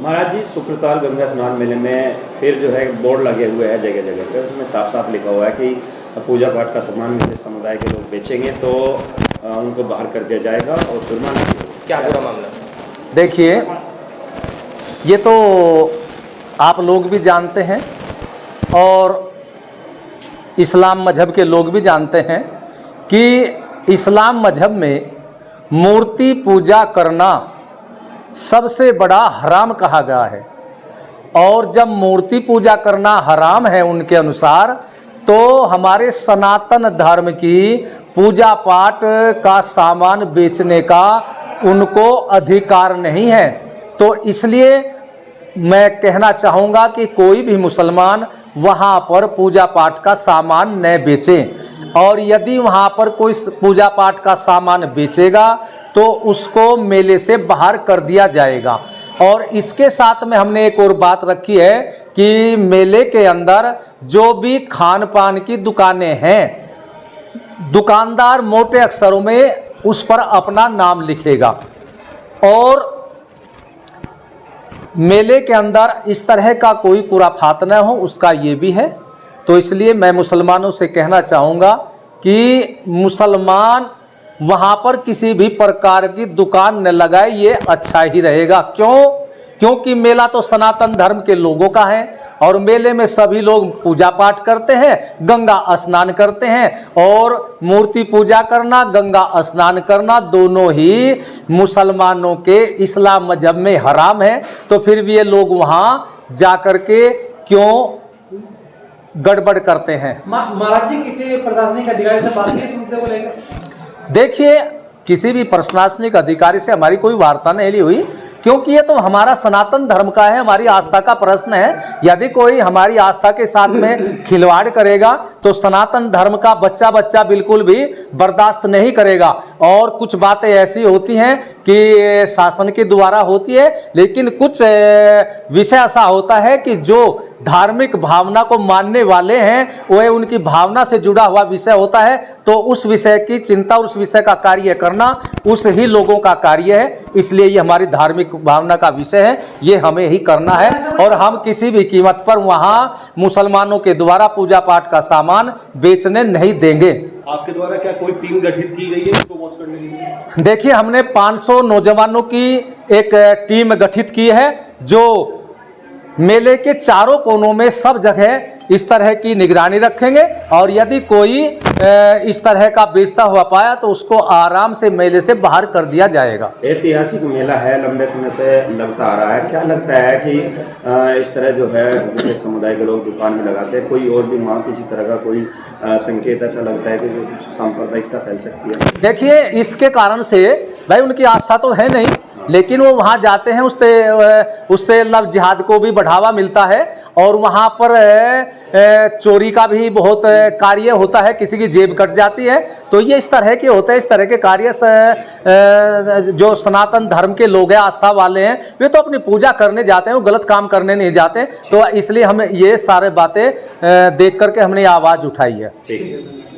महाराज जी, शुक्रताल गंगा स्नान मेले में फिर जो है बोर्ड लगे हुए हैं जगह जगह पे, उसमें साफ साफ लिखा हुआ है कि पूजा पाठ का सामान जिस समुदाय के लोग बेचेंगे तो उनको बाहर कर दिया जाएगा और जुर्माना भी होगा। क्या पूरा मामला? देखिए, ये तो आप लोग भी जानते हैं और इस्लाम मजहब के लोग भी जानते हैं कि इस्लाम मजहब में मूर्ति पूजा करना सबसे बड़ा हराम कहा गया है। और जब मूर्ति पूजा करना हराम है उनके अनुसार, तो हमारे सनातन धर्म की पूजा पाठ का सामान बेचने का उनको अधिकार नहीं है। तो इसलिए मैं कहना चाहूँगा कि कोई भी मुसलमान वहाँ पर पूजा पाठ का सामान न बेचे, और यदि वहाँ पर कोई पूजा पाठ का सामान बेचेगा तो उसको मेले से बाहर कर दिया जाएगा। और इसके साथ में हमने एक और बात रखी है कि मेले के अंदर जो भी खान पान की दुकानें हैं, दुकानदार मोटे अक्षरों में उस पर अपना नाम लिखेगा। और मेले के अंदर इस तरह का कोई कुराफात न हो, उसका ये भी है। तो इसलिए मैं मुसलमानों से कहना चाहूँगा कि मुसलमान वहाँ पर किसी भी प्रकार की दुकान न लगाए, ये अच्छा ही रहेगा। क्योंकि मेला तो सनातन धर्म के लोगों का है और मेले में सभी लोग पूजा पाठ करते हैं, गंगा स्नान करते हैं। और मूर्ति पूजा करना, गंगा स्नान करना दोनों ही मुसलमानों के इस्लाम मजहब में हराम है। तो फिर भी ये लोग वहाँ जा कर के क्यों गड़बड़ करते हैं? महाराज जी, किसी प्रशासनिक अधिकारी से बात की इस मुद्दे को लेकर? देखिए, किसी भी प्रशासनिक अधिकारी से हमारी कोई वार्ता नहीं हुई, क्योंकि ये तो हमारा सनातन धर्म का है, हमारी आस्था का प्रश्न है। यदि कोई हमारी आस्था के साथ में खिलवाड़ करेगा तो सनातन धर्म का बच्चा बिल्कुल भी बर्दाश्त नहीं करेगा। और कुछ बातें ऐसी होती हैं कि शासन के द्वारा होती है, लेकिन कुछ विषय ऐसा होता है कि जो धार्मिक भावना को मानने वाले हैं, वह उनकी भावना से जुड़ा हुआ विषय होता है। तो उस विषय की चिंता, उस विषय का कार्य करना उस ही लोगों का कार्य है। इसलिए ये हमारी धार्मिक भावना का विषय है, ये हमें ही करना है। और हम किसी भी कीमत पर वहाँ मुसलमानों के द्वारा पूजा पाठ का सामान बेचने नहीं देंगे। आपके द्वारा क्या कोई टीम गठित की गई है इसको वॉच करने के लिए? देखिए, हमने 500 नौजवानों की एक टीम गठित की है जो मेले के चारों कोनों में सब जगह इस तरह की निगरानी रखेंगे। और यदि कोई इस तरह का बेचता हुआ पाया तो उसको आराम से मेले से बाहर कर दिया जाएगा। ऐतिहासिक मेला है, लंबे समय से लगता आ रहा है। क्या लगता है कि इस तरह जो है विशेष समुदाय के लोग दुकान में लगाते हैं, कोई और भी वहाँ किसी तरह का कोई संकेत ऐसा लगता है कि जो कुछ सांप्रदायिकता फैल सकती है? देखिए, इसके कारण से भाई उनकी आस्था तो है नहीं, लेकिन वो वहाँ जाते हैं, उससे लव जिहाद को भी बढ़ावा मिलता है। और वहाँ पर चोरी का भी बहुत कार्य होता है, किसी की जेब कट जाती है। तो ये इस तरह के होते हैं, इस तरह के कार्य जो सनातन धर्म के लोग हैं, आस्था वाले हैं, वे तो अपनी पूजा करने जाते हैं, वो गलत काम करने नहीं जाते। तो इसलिए हम ये सारे बातें देख करके हमने आवाज़ उठाई है। ठीक है।